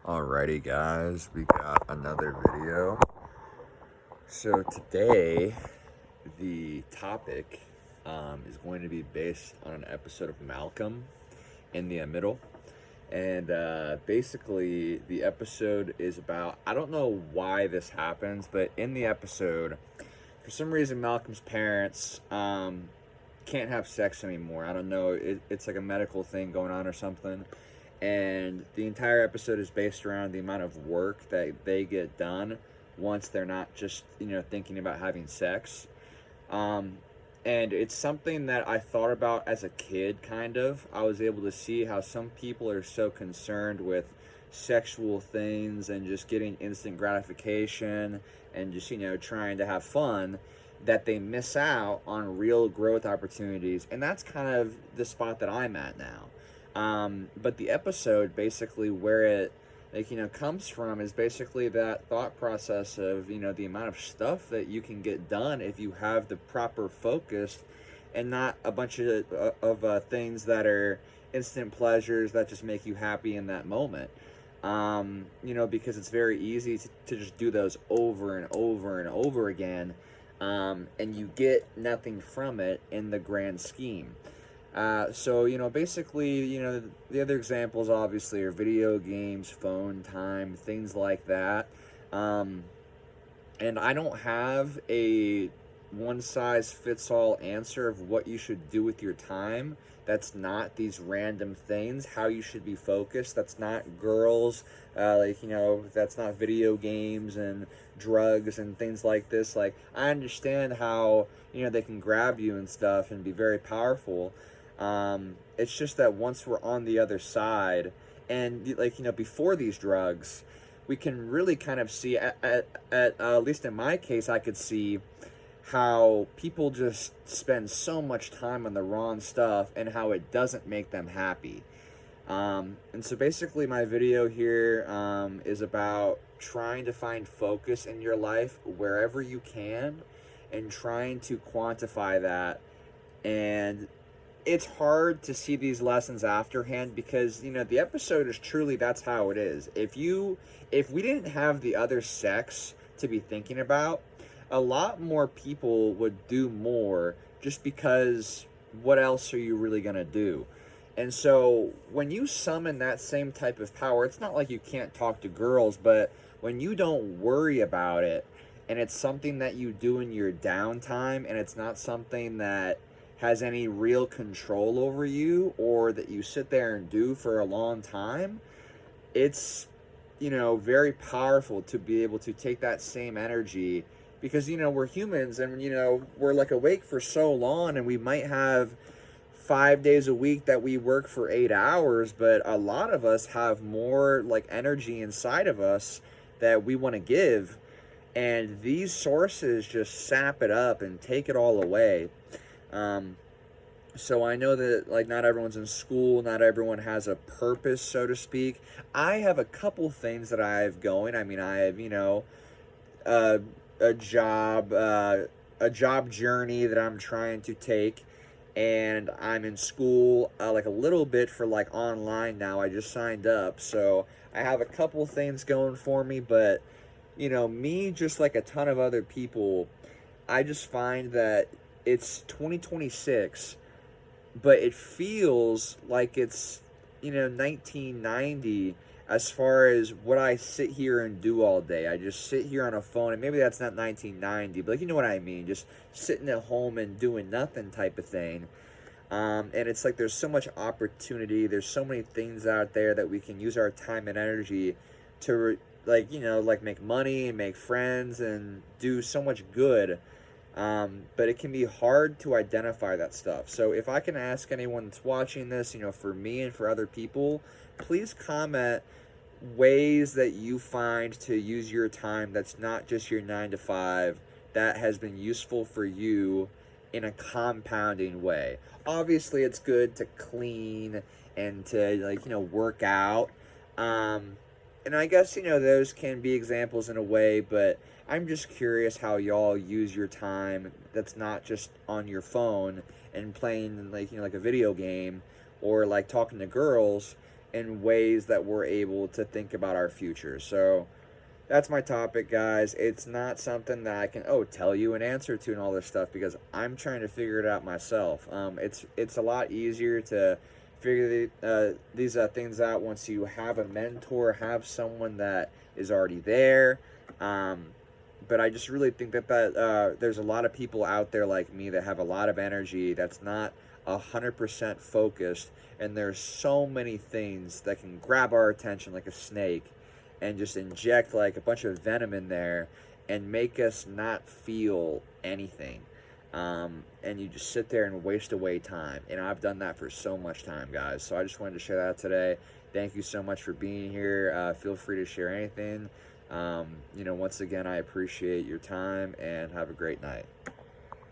Alrighty, guys, we got another video. So today, the topic is going to be based on an episode of Malcolm in the Middle. And basically, the episode is about, I don't know why this happens, but in the episode, for some reason, Malcolm's parents can't have sex anymore. I don't know, it's like a medical thing going on or something. And the entire episode is based around the amount of work that they get done once they're not just thinking about having sex. um, and it's something that I thought about as a kid. Kind of, I was able to see how some people are so concerned with sexual things and just getting instant gratification and just trying to have fun, that they miss out on real growth opportunities. And that's kind of the spot that I'm at now. But the episode, basically where it comes from, is basically that thought process of the amount of stuff that you can get done if you have the proper focus, and not a bunch of things that are instant pleasures that just make you happy in that moment. Because it's very easy to just do those over and over and over again, and you get nothing from it in the grand scheme. So, basically, the other examples obviously are video games, phone time, things like that. And I don't have a one size fits all answer of what you should do with your time. That's not these random things, how you should be focused. That's not girls, that's not video games and drugs and things like this. Like, I understand how, they can grab you and stuff and be very powerful. It's just that once we're on the other side, and before these drugs, we can really kind of see, at least in my case, I could see how people just spend so much time on the wrong stuff and how it doesn't make them happy. And so basically my video here is about trying to find focus in your life wherever you can, and trying to quantify that. And it's hard to see these lessons afterhand, because the episode is truly, that's how it is. If we didn't have the other sex to be thinking about, a lot more people would do more, just because what else are you really going to do? And so when you summon that same type of power, it's not like you can't talk to girls, but when you don't worry about it, and it's something that you do in your downtime, and it's not something that has any real control over you, or that you sit there and do for a long time, it's very powerful to be able to take that same energy. Because we're humans, and we're like awake for so long, and we might have 5 days a week that we work for 8 hours, but a lot of us have more like energy inside of us that we want to give, and these sources just sap it up and take it all away. So I know that not everyone's in school, not everyone has a purpose, so to speak. I have a couple things that I have going. I mean, I have uh, a job journey that I'm trying to take, and I'm in school like a little bit for like online now. I just signed up, so I have a couple things going for me. But me, just like a ton of other people, I just find that it's 2026, but it feels like it's 1990, as far as what I sit here and do all day. I just sit here on a phone, and maybe that's not 1990, but you know what I mean, just sitting at home and doing nothing type of thing. And it's like there's so much opportunity, there's so many things out there that we can use our time and energy to make money and make friends and do so much good. But it can be hard to identify that stuff. So if I can ask anyone that's watching this, for me and for other people, please comment ways that you find to use your time that's not just your 9 to 5, that has been useful for you in a compounding way. Obviously, it's good to clean and to work out. And I guess those can be examples in a way, but I'm just curious how y'all use your time that's not just on your phone and playing like a video game, or like talking to girls, in ways that we're able to think about our future. So that's my topic, guys. It's not something that I can tell you an answer to and all this stuff, because I'm trying to figure it out myself. It's a lot easier to figure these things out once you have a mentor, have someone that is already there. But I just really think that there's a lot of people out there like me that have a lot of energy that's not 100% focused, and there's so many things that can grab our attention like a snake and just inject like a bunch of venom in there and make us not feel anything. And you just sit there and waste away time. And I've done that for so much time, guys. So I just wanted to share that today. Thank you so much for being here. Feel free to share anything. Once again, I appreciate your time, and have a great night.